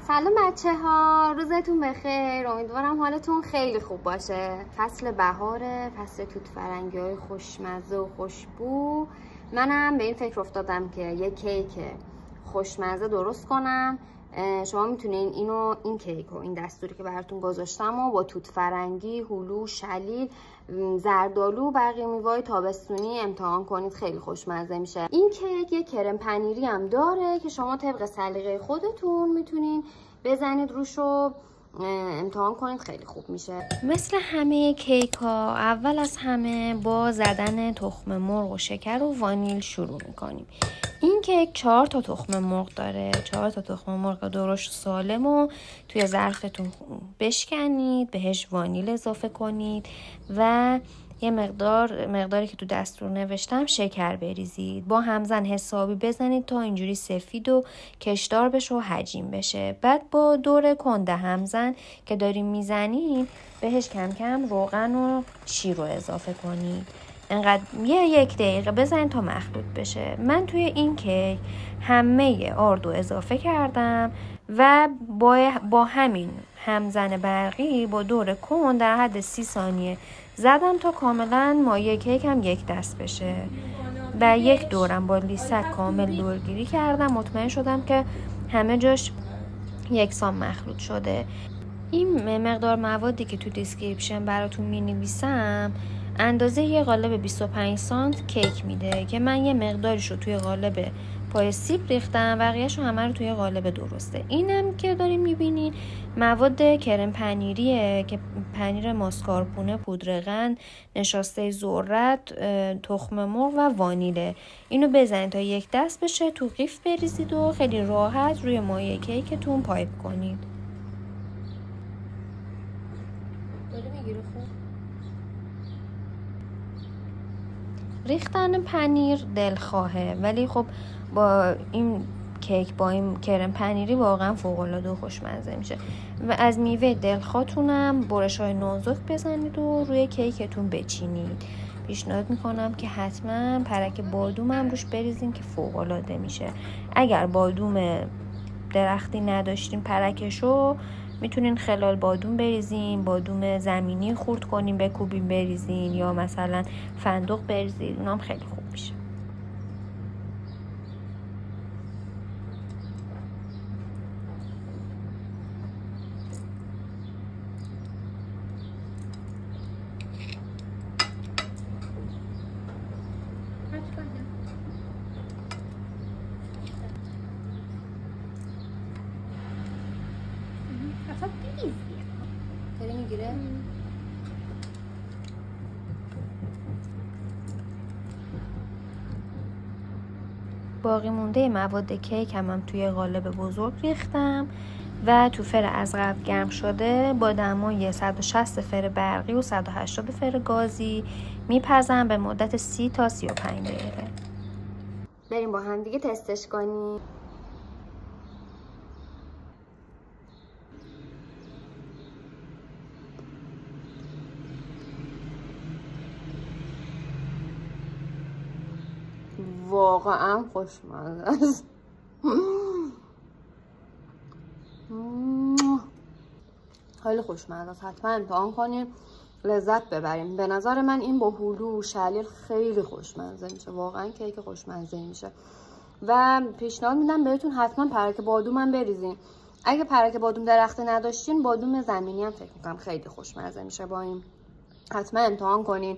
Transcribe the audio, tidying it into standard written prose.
سلام بچه ها، روزتون بخیر. امیدوارم حالتون خیلی خوب باشه. فصل بهاره، فصل توت فرنگی های خوشمزه و خوشبو. منم به این فکر افتادم که یه کیک خوشمزه درست کنم. شما میتونین این کیک و این دستوری که براتون گذاشتم و با توت فرنگی، هلو، شلیل، زردآلو، بقیه میوه‌های تابستونی امتحان کنید، خیلی خوشمزه میشه. این کیک یه کرم پنیری هم داره که شما طبق سلیقه خودتون میتونین بزنید روش و امتحان کنید، خیلی خوب میشه. مثل همه کیک ها اول از همه با زدن تخم مرغ و شکر و وانیل شروع میکنیم. این کیک 4 تا تخم مرغ داره. 4 تا تخم مرغ درشت سالم و توی ظرفتون بشکنید، بهش وانیل اضافه کنید و یه مقداری که تو دستور نوشتم شکر بریزید. با همزن حسابی بزنید تا اینجوری سفید و کشدار بشه و حجیم بشه. بعد با دور کنده همزن که داریم میزنید بهش کم کم روغن و شیر رو اضافه کنید. انقدر یک دقیقه بزنید تا مخلوط بشه. من توی این کیک همه آردو اضافه کردم و با همین همزن برقی با دور کند در حد 30 ثانیه زدم تا کاملا مایه کیک هم یک دست بشه. و یک دورم با لیسک کامل دورگیری کردم، مطمئن شدم که همه جاش یکسان مخلوط شده. این مقدار موادی که تو دیسکریپشن براتون می‌نویسم اندازه یه قالب 25 سانت کیک میده که من یه مقداریش رو توی قالب پای سیب ریختم، بقیه‌شو همه رو توی قالب درسته. اینم که داریم میبینین مواد کرم پنیریه که پنیر ماسکارپونه، پودر قند، نشاسته ذرت، تخم مرغ و وانیله. اینو بزنید تا یک دست بشه، تو قیف بریزید و خیلی راحت روی مایه کیکتون پایپ کنید. ریختن پنیر دلخواهه، ولی خب با این کیک، با این کرم پنیری واقعا فوق‌العاده و خوشمزه میشه. و از میوه دلخواهتونم برش‌های نازک بزنید و روی کیکتون بچینید. پیشنهاد میکنم که حتما پرک بادوم هم روش بریزین که فوق‌العاده میشه. اگر بادوم درختی نداشتین پرکشو میتونین خلال بادوم بریزین، بادوم زمینی خورد کنین بکوبین بریزین، یا مثلا فندق بریزین، اونام خیلی خوب میشه. داره میگیره؟ باقی مونده مواد کیک هم توی قالب بزرگ ریختم و تو فر از قبل گرم شده با دمای 160 فر برقی و 180 فر گازی میپزم به مدت 30 تا 35 دقیقه. بریم با هم دیگه تستش کنیم. واقعا خوشمزه است. خیلی خوشمزه است، حتما امتحان کنیم، لذت ببریم. به نظر من این با هلو و شلیل خیلی خوشمزه میشه، واقعا کیک خوشمزه میشه و پیشنهاد میدم بهتون حتما پرک بادوم هم بریزین. اگه پرک بادوم درختی نداشتین، بادوم زمینی هم فکر میکنم خیلی خوشمزه میشه با این. حتما امتحان کنین.